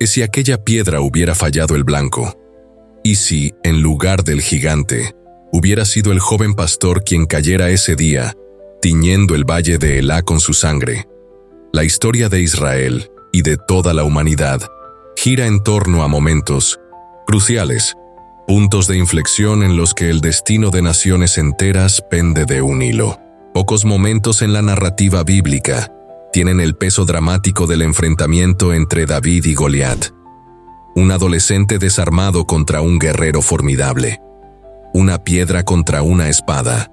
¿Y si aquella piedra hubiera fallado el blanco? ¿Y si, en lugar del gigante, hubiera sido el joven pastor quien cayera ese día, tiñendo el valle de Elá con su sangre? La historia de Israel y de toda la humanidad gira en torno a momentos cruciales, puntos de inflexión en los que el destino de naciones enteras pende de un hilo. Pocos momentos en la narrativa bíblica tienen el peso dramático del enfrentamiento entre David y Goliat. Un adolescente desarmado contra un guerrero formidable. Una piedra contra una espada.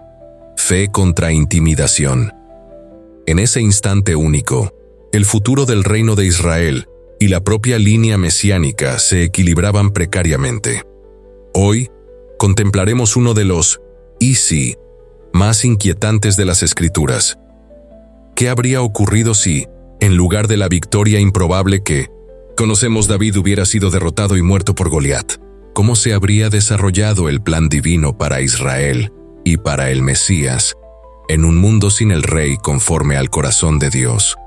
Fe contra intimidación. En ese instante único, el futuro del reino de Israel y la propia línea mesiánica se equilibraban precariamente. Hoy, contemplaremos uno de los «y si» más inquietantes de las Escrituras. ¿Qué habría ocurrido si, en lugar de la victoria improbable que conocemos, David hubiera sido derrotado y muerto por Goliat? ¿Cómo se habría desarrollado el plan divino para Israel y para el Mesías en un mundo sin el rey conforme al corazón de Dios?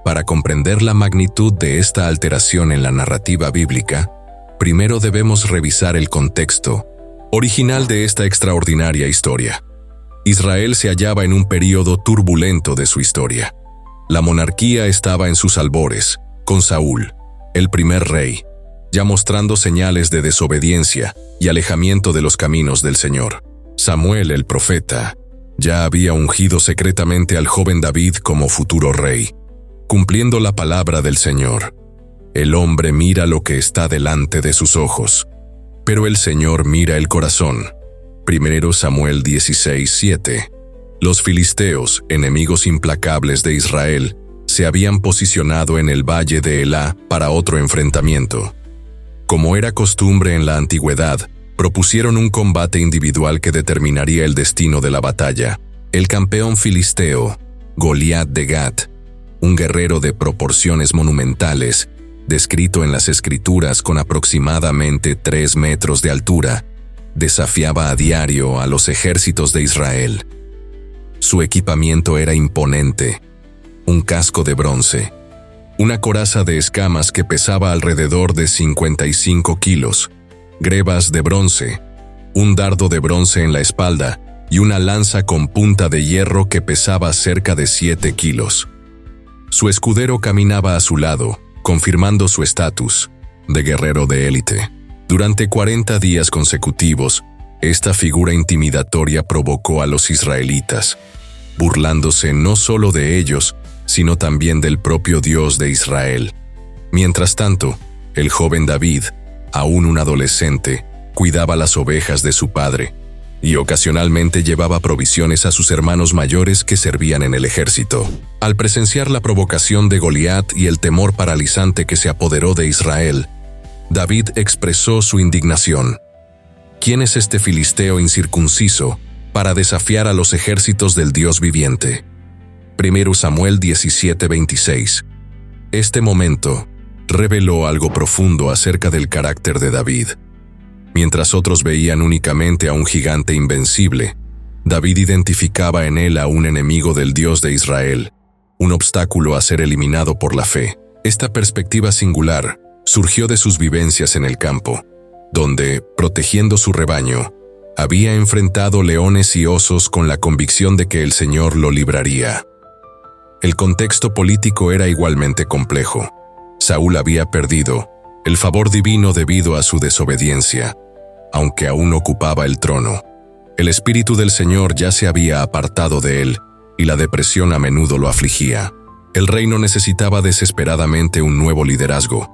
Para comprender la magnitud de esta alteración en la narrativa bíblica, primero debemos revisar el contexto original de esta extraordinaria historia. Israel se hallaba en un período turbulento de su historia. La monarquía estaba en sus albores, con Saúl, el primer rey, ya mostrando señales de desobediencia y alejamiento de los caminos del Señor. Samuel, el profeta, ya había ungido secretamente al joven David como futuro rey, cumpliendo la palabra del Señor. El hombre mira lo que está delante de sus ojos, pero el Señor mira el corazón. 1 Samuel 16:7. Los filisteos, enemigos implacables de Israel, se habían posicionado en el valle de Elá para otro enfrentamiento. Como era costumbre en la antigüedad, propusieron un combate individual que determinaría el destino de la batalla. El campeón filisteo, Goliat de Gat, un guerrero de proporciones monumentales, descrito en las Escrituras con aproximadamente 3 metros de altura, desafiaba a diario a los ejércitos de Israel. Su equipamiento era imponente: un casco de bronce, una coraza de escamas que pesaba alrededor de 55 kilos, grebas de bronce, un dardo de bronce en la espalda y una lanza con punta de hierro que pesaba cerca de 7 kilos. Su escudero caminaba a su lado, confirmando su estatus de guerrero de élite. Durante 40 días consecutivos, esta figura intimidatoria provocó a los israelitas, burlándose no solo de ellos, sino también del propio Dios de Israel. Mientras tanto, el joven David, aún un adolescente, cuidaba las ovejas de su padre y ocasionalmente llevaba provisiones a sus hermanos mayores que servían en el ejército. Al presenciar la provocación de Goliat y el temor paralizante que se apoderó de Israel, David expresó su indignación. ¿Quién es este filisteo incircunciso para desafiar a los ejércitos del Dios viviente? 1 Samuel 17:26. Este momento reveló algo profundo acerca del carácter de David. Mientras otros veían únicamente a un gigante invencible, David identificaba en él a un enemigo del Dios de Israel, un obstáculo a ser eliminado por la fe. Esta perspectiva singular surgió de sus vivencias en el campo, donde, protegiendo su rebaño, había enfrentado leones y osos con la convicción de que el Señor lo libraría. El contexto político era igualmente complejo. Saúl había perdido el favor divino debido a su desobediencia, aunque aún ocupaba el trono. El Espíritu del Señor ya se había apartado de él, y la depresión a menudo lo afligía. El reino necesitaba desesperadamente un nuevo liderazgo,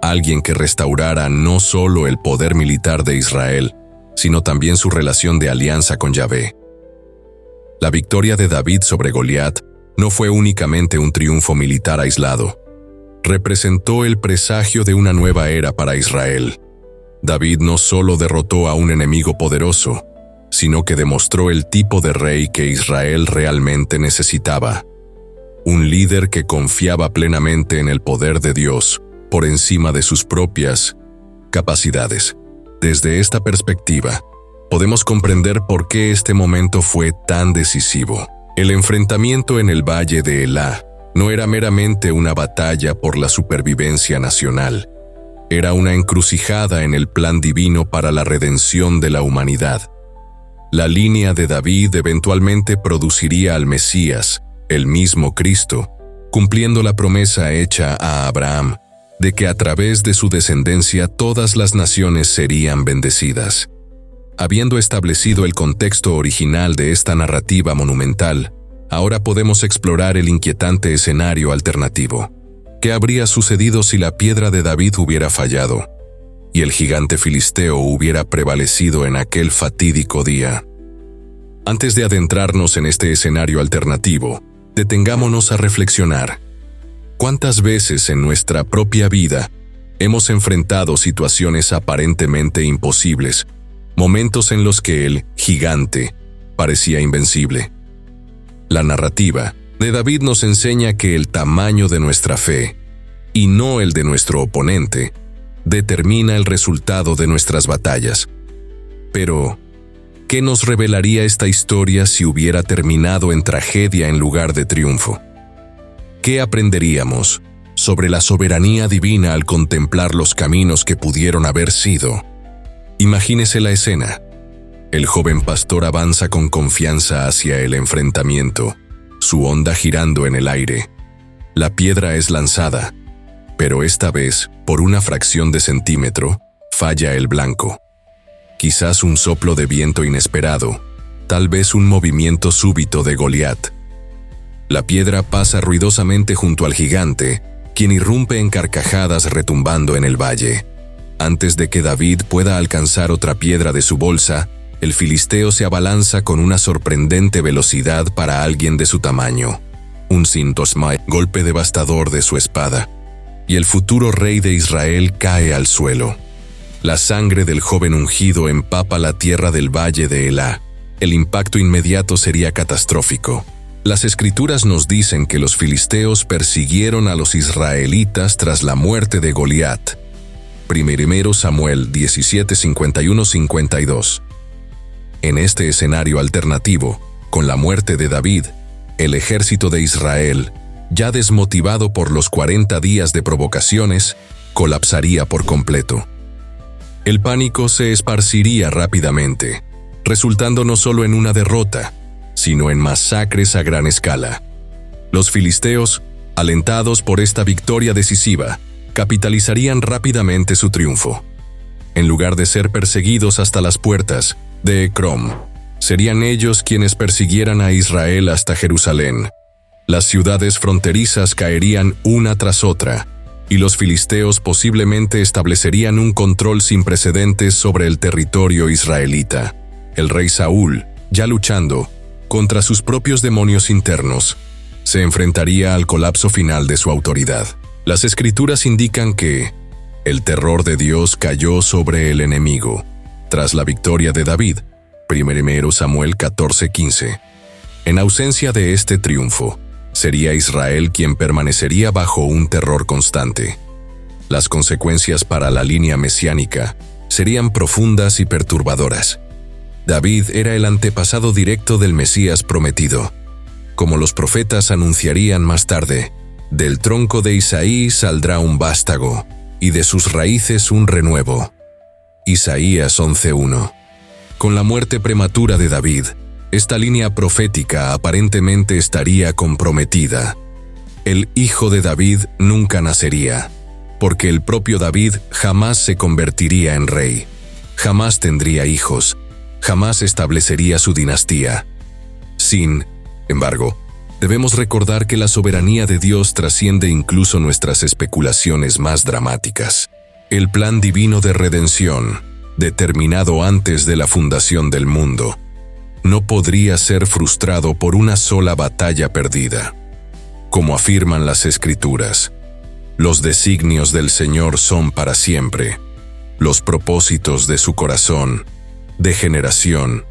alguien que restaurara no solo el poder militar de Israel, sino también su relación de alianza con Yahvé. La victoria de David sobre Goliat no fue únicamente un triunfo militar aislado. Representó el presagio de una nueva era para Israel. David no solo derrotó a un enemigo poderoso, sino que demostró el tipo de rey que Israel realmente necesitaba. Un líder que confiaba plenamente en el poder de Dios por encima de sus propias capacidades. Desde esta perspectiva, podemos comprender por qué este momento fue tan decisivo. El enfrentamiento en el valle de Elá no era meramente una batalla por la supervivencia nacional, Era una encrucijada en el plan divino para la redención de la humanidad. La línea de David eventualmente produciría al Mesías, el mismo Cristo, cumpliendo la promesa hecha a Abraham de que a través de su descendencia todas las naciones serían bendecidas. Habiendo establecido el contexto original de esta narrativa monumental, ahora podemos explorar el inquietante escenario alternativo. ¿Qué habría sucedido si la piedra de David hubiera fallado y el gigante filisteo hubiera prevalecido en aquel fatídico día? Antes de adentrarnos en este escenario alternativo, detengámonos a reflexionar. ¿Cuántas veces en nuestra propia vida hemos enfrentado situaciones aparentemente imposibles, momentos en los que el gigante parecía invencible? La narrativa de David nos enseña que el tamaño de nuestra fe, y no el de nuestro oponente, determina el resultado de nuestras batallas. Pero, ¿qué nos revelaría esta historia si hubiera terminado en tragedia en lugar de triunfo? ¿Qué aprenderíamos sobre la soberanía divina al contemplar los caminos que pudieron haber sido? Imagínese la escena. El joven pastor avanza con confianza hacia el enfrentamiento, su onda girando en el aire. La piedra es lanzada, pero esta vez, por una fracción de centímetro, falla el blanco. Quizás un soplo de viento inesperado, tal vez un movimiento súbito de Goliat. La piedra pasa ruidosamente junto al gigante, quien irrumpe en carcajadas retumbando en el valle. Antes de que David pueda alcanzar otra piedra de su bolsa, el filisteo se abalanza con una sorprendente velocidad para alguien de su tamaño. Un golpe devastador de su espada, y el futuro rey de Israel cae al suelo. La sangre del joven ungido empapa la tierra del valle de Elá. El impacto inmediato sería catastrófico. Las escrituras nos dicen que los filisteos persiguieron a los israelitas tras la muerte de Goliat. 1 Samuel 17, 51-52. En este escenario alternativo, con la muerte de David, el ejército de Israel, ya desmotivado por los 40 días de provocaciones, colapsaría por completo. El pánico se esparciría rápidamente, resultando no solo en una derrota, sino en masacres a gran escala. Los filisteos, alentados por esta victoria decisiva, capitalizarían rápidamente su triunfo. En lugar de ser perseguidos hasta las puertas de Ecrón, serían ellos quienes persiguieran a Israel hasta Jerusalén. Las ciudades fronterizas caerían una tras otra, y los filisteos posiblemente establecerían un control sin precedentes sobre el territorio israelita. El rey Saúl, ya luchando contra sus propios demonios internos, se enfrentaría al colapso final de su autoridad. Las escrituras indican que el terror de Dios cayó sobre el enemigo tras la victoria de David. 1 Samuel 14:15. En ausencia de este triunfo, sería Israel quien permanecería bajo un terror constante. Las consecuencias para la línea mesiánica serían profundas y perturbadoras. David era el antepasado directo del Mesías prometido. Como los profetas anunciarían más tarde, del tronco de Isaí saldrá un vástago, y de sus raíces un renuevo. Isaías 11:1. Con la muerte prematura de David, esta línea profética aparentemente estaría comprometida. El hijo de David nunca nacería, porque el propio David jamás se convertiría en rey, jamás tendría hijos, jamás establecería su dinastía. Sin embargo, debemos recordar que la soberanía de Dios trasciende incluso nuestras especulaciones más dramáticas. El plan divino de redención, determinado antes de la fundación del mundo, no podría ser frustrado por una sola batalla perdida. Como afirman las Escrituras, los designios del Señor son para siempre, los propósitos de su corazón, de generación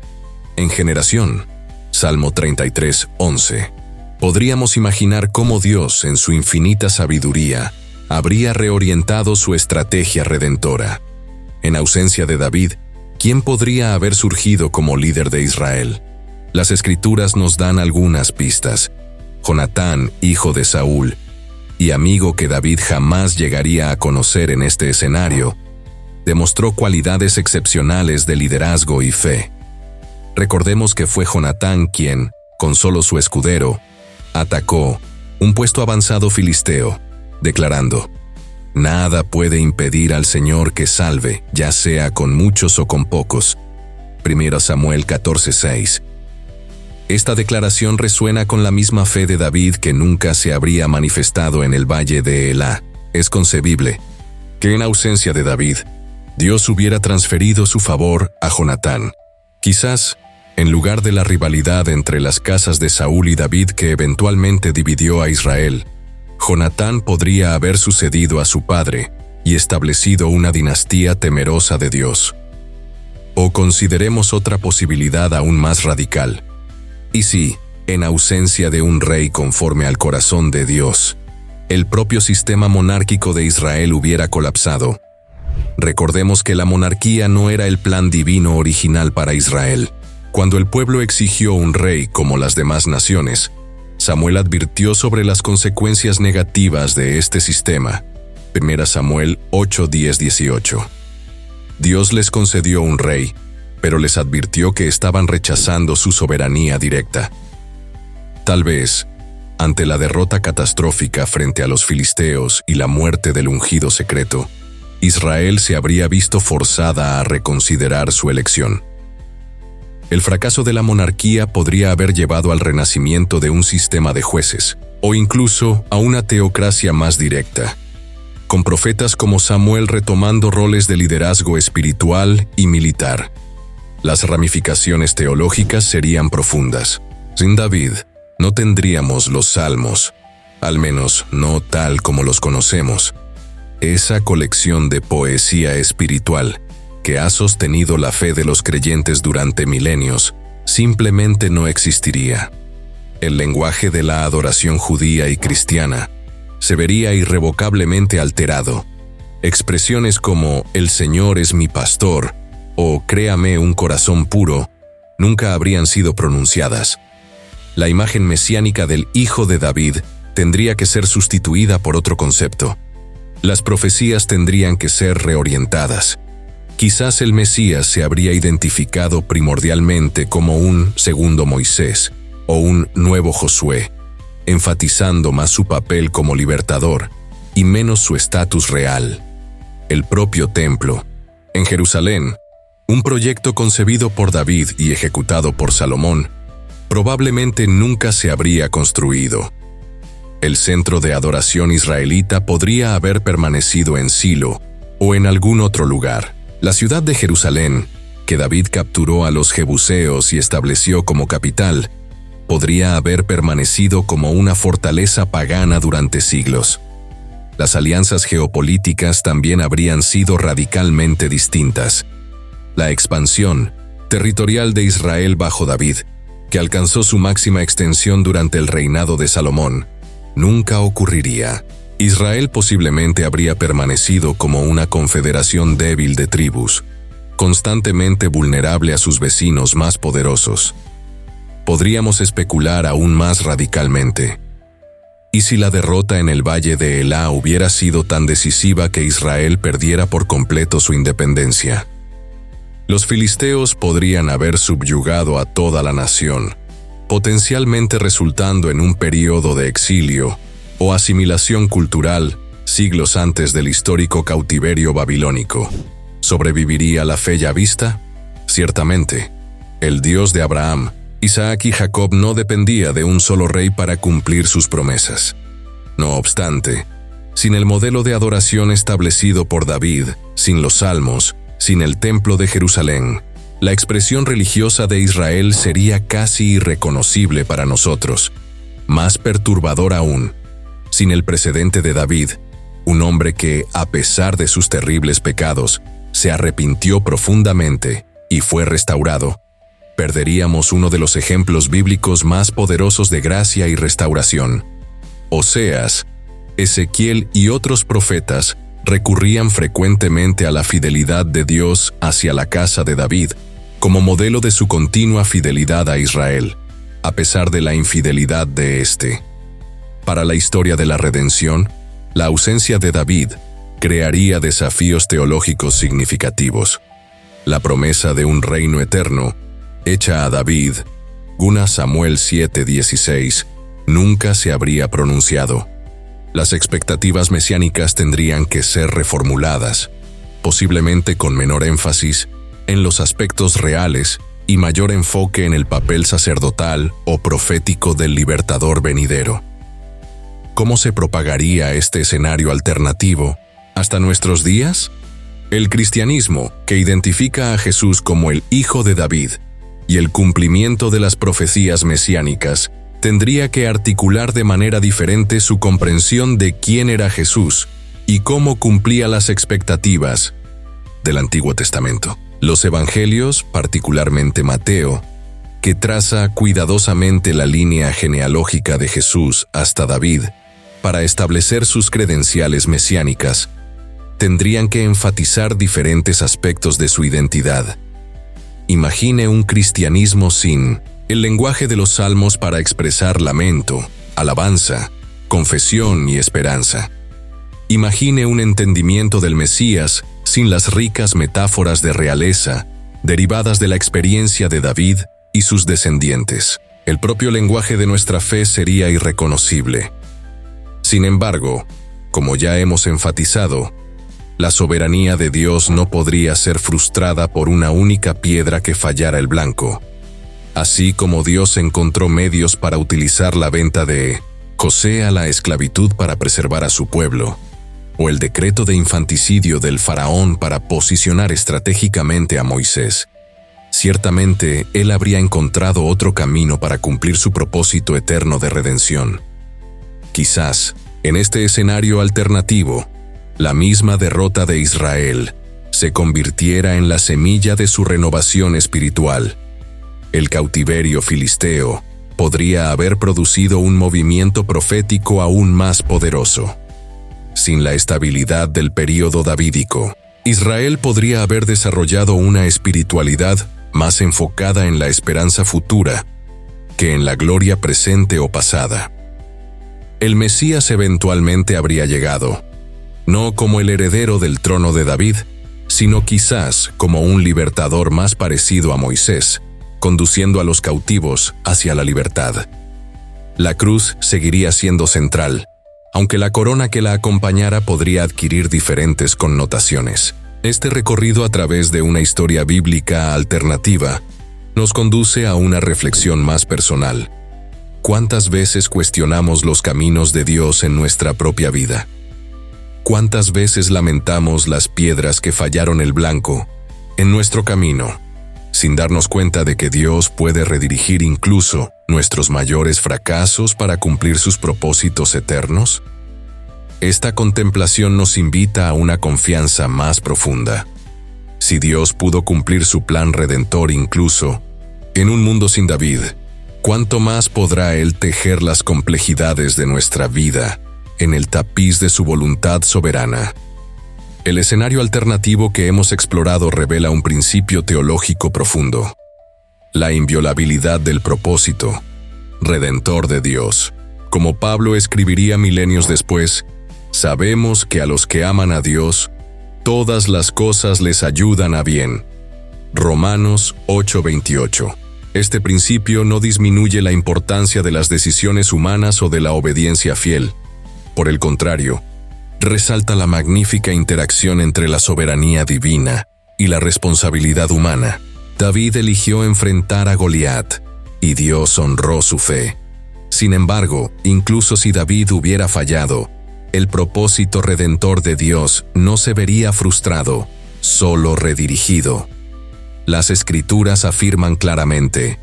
en generación. Salmo 33:11. Podríamos imaginar cómo Dios, en su infinita sabiduría, habría reorientado su estrategia redentora. En ausencia de David, ¿quién podría haber surgido como líder de Israel? Las Escrituras nos dan algunas pistas. Jonatán, hijo de Saúl, y amigo que David jamás llegaría a conocer en este escenario, demostró cualidades excepcionales de liderazgo y fe. Recordemos que fue Jonatán quien, con solo su escudero, atacó un puesto avanzado filisteo, declarando: «Nada puede impedir al Señor que salve, ya sea con muchos o con pocos». 1 Samuel 14:6. Esta declaración resuena con la misma fe de David que nunca se habría manifestado en el valle de Elá. Es concebible que en ausencia de David, Dios hubiera transferido su favor a Jonatán. Quizás, en lugar de la rivalidad entre las casas de Saúl y David que eventualmente dividió a Israel, Jonatán podría haber sucedido a su padre y establecido una dinastía temerosa de Dios. O consideremos otra posibilidad aún más radical. Y si, en ausencia de un rey conforme al corazón de Dios, el propio sistema monárquico de Israel hubiera colapsado. Recordemos que la monarquía no era el plan divino original para Israel. Cuando el pueblo exigió un rey como las demás naciones, Samuel advirtió sobre las consecuencias negativas de este sistema. 1 Samuel 8, 10, 18. Dios les concedió un rey, pero les advirtió que estaban rechazando su soberanía directa. Tal vez, ante la derrota catastrófica frente a los filisteos y la muerte del ungido secreto, Israel se habría visto forzada a reconsiderar su elección. El fracaso de la monarquía podría haber llevado al renacimiento de un sistema de jueces, o incluso a una teocracia más directa, con profetas como Samuel retomando roles de liderazgo espiritual y militar. Las ramificaciones teológicas serían profundas. Sin David, no tendríamos los Salmos, al menos no tal como los conocemos. Esa colección de poesía espiritual que ha sostenido la fe de los creyentes durante milenios simplemente no existiría. El lenguaje de la adoración judía y cristiana se vería irrevocablemente alterado. Expresiones como «El Señor es mi pastor» o «Créame un corazón puro» nunca habrían sido pronunciadas. La imagen mesiánica del Hijo de David tendría que ser sustituida por otro concepto. Las profecías tendrían que ser reorientadas. Quizás el Mesías se habría identificado primordialmente como un segundo Moisés o un nuevo Josué, enfatizando más su papel como libertador y menos su estatus real. El propio templo, en Jerusalén, un proyecto concebido por David y ejecutado por Salomón, probablemente nunca se habría construido. El centro de adoración israelita podría haber permanecido en Silo o en algún otro lugar. La ciudad de Jerusalén, que David capturó a los jebuseos y estableció como capital, podría haber permanecido como una fortaleza pagana durante siglos. Las alianzas geopolíticas también habrían sido radicalmente distintas. La expansión territorial de Israel bajo David, que alcanzó su máxima extensión durante el reinado de Salomón, nunca ocurriría. Israel posiblemente habría permanecido como una confederación débil de tribus, constantemente vulnerable a sus vecinos más poderosos. Podríamos especular aún más radicalmente. ¿Y si la derrota en el valle de Elá hubiera sido tan decisiva que Israel perdiera por completo su independencia? Los filisteos podrían haber subyugado a toda la nación, potencialmente resultando en un período de exilio o asimilación cultural siglos antes del histórico cautiverio babilónico. ¿Sobreviviría la fe ya vista? Ciertamente. El Dios de Abraham, Isaac y Jacob no dependía de un solo rey para cumplir sus promesas. No obstante, sin el modelo de adoración establecido por David, sin los salmos, sin el templo de Jerusalén, la expresión religiosa de Israel sería casi irreconocible para nosotros. Más perturbador aún, sin el precedente de David, un hombre que, a pesar de sus terribles pecados, se arrepintió profundamente y fue restaurado, perderíamos uno de los ejemplos bíblicos más poderosos de gracia y restauración. Oseas, Ezequiel y otros profetas recurrían frecuentemente a la fidelidad de Dios hacia la casa de David como modelo de su continua fidelidad a Israel, a pesar de la infidelidad de éste. Para la historia de la redención, la ausencia de David crearía desafíos teológicos significativos. La promesa de un reino eterno, hecha a David, 1 Samuel 7:16, nunca se habría pronunciado. Las expectativas mesiánicas tendrían que ser reformuladas, posiblemente con menor énfasis en los aspectos reales y mayor enfoque en el papel sacerdotal o profético del libertador venidero. ¿Cómo se propagaría este escenario alternativo hasta nuestros días? El cristianismo, que identifica a Jesús como el Hijo de David y el cumplimiento de las profecías mesiánicas, tendría que articular de manera diferente su comprensión de quién era Jesús y cómo cumplía las expectativas del Antiguo Testamento. Los evangelios, particularmente Mateo, que traza cuidadosamente la línea genealógica de Jesús hasta David para establecer sus credenciales mesiánicas, tendrían que enfatizar diferentes aspectos de su identidad. Imagine un cristianismo sin el lenguaje de los salmos para expresar lamento, alabanza, confesión y esperanza. Imagine un entendimiento del Mesías sin las ricas metáforas de realeza derivadas de la experiencia de David y sus descendientes. El propio lenguaje de nuestra fe sería irreconocible. Sin embargo, como ya hemos enfatizado, la soberanía de Dios no podría ser frustrada por una única piedra que fallara el blanco. Así como Dios encontró medios para utilizar la venta de José a la esclavitud para preservar a su pueblo, o el decreto de infanticidio del faraón para posicionar estratégicamente a Moisés, ciertamente él habría encontrado otro camino para cumplir su propósito eterno de redención. Quizás, en este escenario alternativo, la misma derrota de Israel se convirtiera en la semilla de su renovación espiritual. El cautiverio filisteo podría haber producido un movimiento profético aún más poderoso. Sin la estabilidad del período davídico, Israel podría haber desarrollado una espiritualidad más enfocada en la esperanza futura que en la gloria presente o pasada. El Mesías eventualmente habría llegado, no como el heredero del trono de David, sino quizás como un libertador más parecido a Moisés, conduciendo a los cautivos hacia la libertad. La cruz seguiría siendo central, aunque la corona que la acompañara podría adquirir diferentes connotaciones. Este recorrido a través de una historia bíblica alternativa nos conduce a una reflexión más personal. ¿Cuántas veces cuestionamos los caminos de Dios en nuestra propia vida? ¿Cuántas veces lamentamos las piedras que fallaron el blanco en nuestro camino, sin darnos cuenta de que Dios puede redirigir incluso nuestros mayores fracasos para cumplir sus propósitos eternos? Esta contemplación nos invita a una confianza más profunda. Si Dios pudo cumplir su plan redentor incluso en un mundo sin David, ¿cuánto más podrá Él tejer las complejidades de nuestra vida en el tapiz de su voluntad soberana? El escenario alternativo que hemos explorado revela un principio teológico profundo: la inviolabilidad del propósito redentor de Dios. Como Pablo escribiría milenios después, sabemos que a los que aman a Dios, todas las cosas les ayudan a bien. Romanos 8:28. Este principio no disminuye la importancia de las decisiones humanas o de la obediencia fiel. Por el contrario, resalta la magnífica interacción entre la soberanía divina y la responsabilidad humana. David eligió enfrentar a Goliat, y Dios honró su fe. Sin embargo, incluso si David hubiera fallado, el propósito redentor de Dios no se vería frustrado, solo redirigido. Las Escrituras afirman claramente: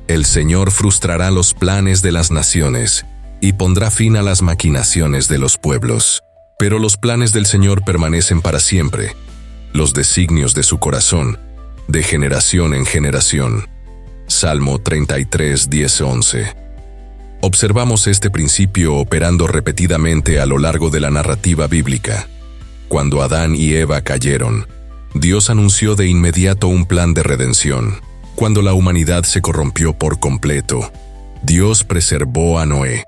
el Señor frustrará los planes de las naciones y pondrá fin a las maquinaciones de los pueblos. Pero los planes del Señor permanecen para siempre, los designios de su corazón, de generación en generación. Salmo 33, 10, 11. Observamos este principio operando repetidamente a lo largo de la narrativa bíblica. Cuando Adán y Eva cayeron, Dios anunció de inmediato un plan de redención. Cuando la humanidad se corrompió por completo, Dios preservó a Noé.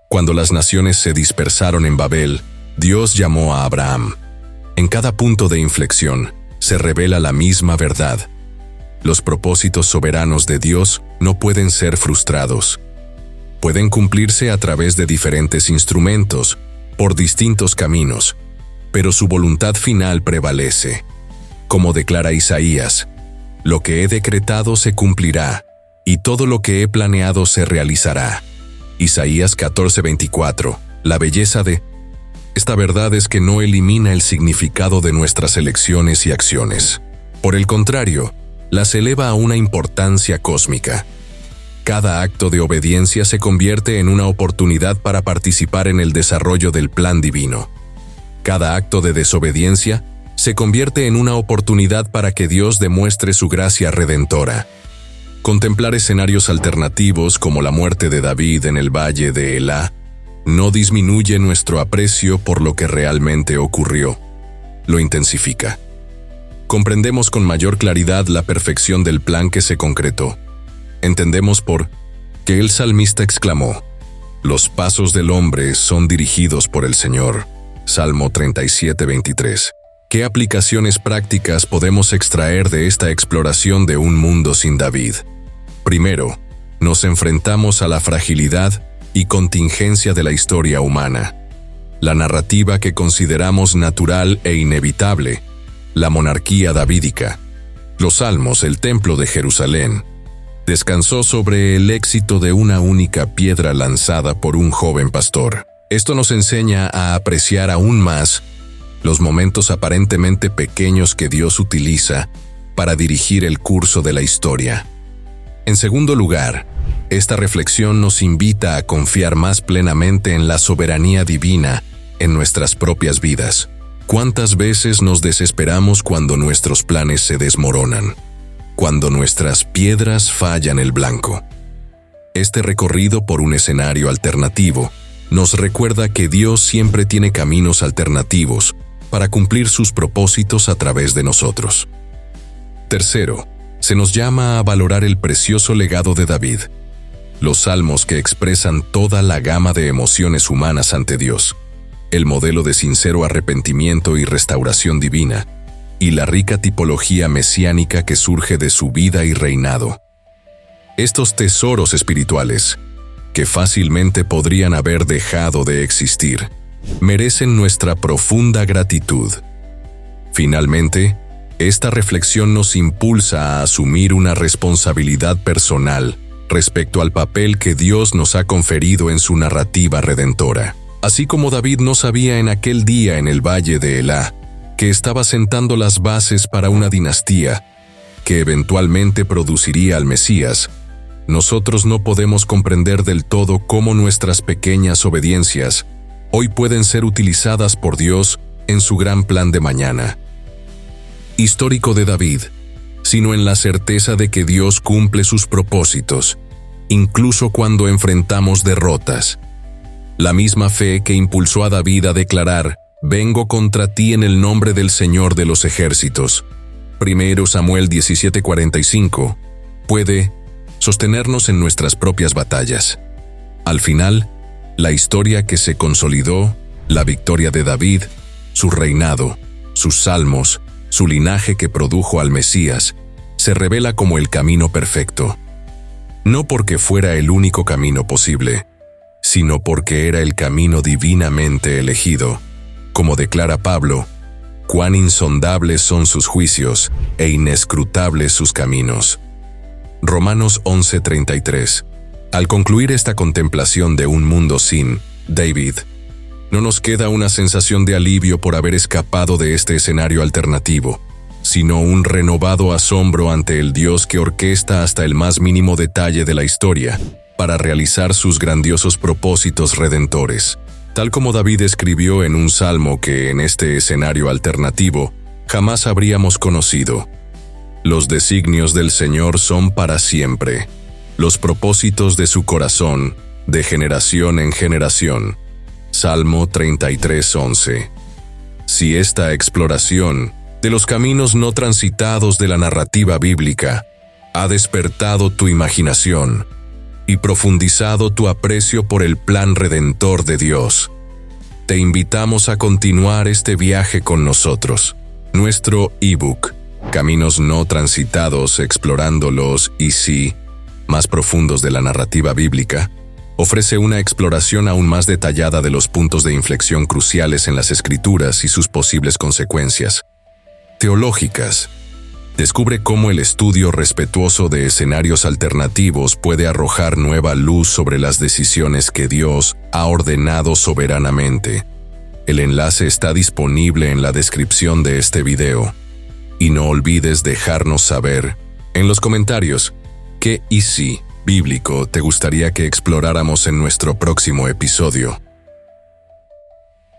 Cuando las naciones se dispersaron en Babel, Dios llamó a Abraham. En cada punto de inflexión se revela la misma verdad. Los propósitos soberanos de Dios no pueden ser frustrados. Pueden cumplirse a través de diferentes instrumentos, por distintos caminos, pero su voluntad final prevalece. Como declara Isaías, lo que he decretado se cumplirá, y todo lo que he planeado se realizará. Isaías 14:24. La belleza de esta verdad es que no elimina el significado de nuestras elecciones y acciones. Por el contrario, las eleva a una importancia cósmica. Cada acto de obediencia se convierte en una oportunidad para participar en el desarrollo del plan divino. Cada acto de desobediencia se convierte en una oportunidad para que Dios demuestre su gracia redentora. Contemplar escenarios alternativos como la muerte de David en el valle de Elá no disminuye nuestro aprecio por lo que realmente ocurrió, lo intensifica. Comprendemos con mayor claridad la perfección del plan que se concretó. Entendemos por qué el salmista exclamó: «Los pasos del hombre son dirigidos por el Señor». Salmo 37:23. ¿Qué aplicaciones prácticas podemos extraer de esta exploración de un mundo sin David? Primero, nos enfrentamos a la fragilidad y contingencia de la historia humana. La narrativa que consideramos natural e inevitable, la monarquía davídica, los salmos, el templo de Jerusalén, descansó sobre el éxito de una única piedra lanzada por un joven pastor. Esto nos enseña a apreciar aún más los momentos aparentemente pequeños que Dios utiliza para dirigir el curso de la historia. En segundo lugar, esta reflexión nos invita a confiar más plenamente en la soberanía divina en nuestras propias vidas. ¿Cuántas veces nos desesperamos cuando nuestros planes se desmoronan? Cuando nuestras piedras fallan el blanco. Este recorrido por un escenario alternativo nos recuerda que Dios siempre tiene caminos alternativos para cumplir sus propósitos a través de nosotros. Tercero, se nos llama a valorar el precioso legado de David, los salmos que expresan toda la gama de emociones humanas ante Dios, el modelo de sincero arrepentimiento y restauración divina, y la rica tipología mesiánica que surge de su vida y reinado. Estos tesoros espirituales, que fácilmente podrían haber dejado de existir, merecen nuestra profunda gratitud. Finalmente, esta reflexión nos impulsa a asumir una responsabilidad personal respecto al papel que Dios nos ha conferido en su narrativa redentora. Así como David no sabía en aquel día en el valle de Elá que estaba sentando las bases para una dinastía que eventualmente produciría al Mesías, nosotros no podemos comprender del todo cómo nuestras pequeñas obediencias hoy pueden ser utilizadas por Dios en su gran plan de mañana. Histórico de David, sino en la certeza de que Dios cumple sus propósitos, incluso cuando enfrentamos derrotas. La misma fe que impulsó a David a declarar: «Vengo contra ti en el nombre del Señor de los ejércitos», 1 Samuel 17:45, puede sostenernos en nuestras propias batallas. Al final, la historia que se consolidó, la victoria de David, su reinado, sus salmos, su linaje que produjo al Mesías, se revela como el camino perfecto. No porque fuera el único camino posible, sino porque era el camino divinamente elegido. Como declara Pablo, «Cuán insondables son sus juicios e inescrutables sus caminos». Romanos 11:33. Al concluir esta contemplación de un mundo sin David, no nos queda una sensación de alivio por haber escapado de este escenario alternativo, sino un renovado asombro ante el Dios que orquesta hasta el más mínimo detalle de la historia para realizar sus grandiosos propósitos redentores. Tal como David escribió en un salmo que en este escenario alternativo jamás habríamos conocido: «Los designios del Señor son para siempre, los propósitos de su corazón, de generación en generación». Salmo 33:11. Si esta exploración de los caminos no transitados de la narrativa bíblica ha despertado tu imaginación, y profundizado tu aprecio por el plan redentor de Dios. Te invitamos a continuar este viaje con nosotros. Nuestro ebook, Caminos no transitados explorando los y sí más profundos de la narrativa bíblica, ofrece una exploración aún más detallada de los puntos de inflexión cruciales en las Escrituras y sus posibles consecuencias teológicas. Descubre cómo el estudio respetuoso de escenarios alternativos puede arrojar nueva luz sobre las decisiones que Dios ha ordenado soberanamente. El enlace está disponible en la descripción de este video. Y no olvides dejarnos saber en los comentarios qué y sí bíblico te gustaría que exploráramos en nuestro próximo episodio.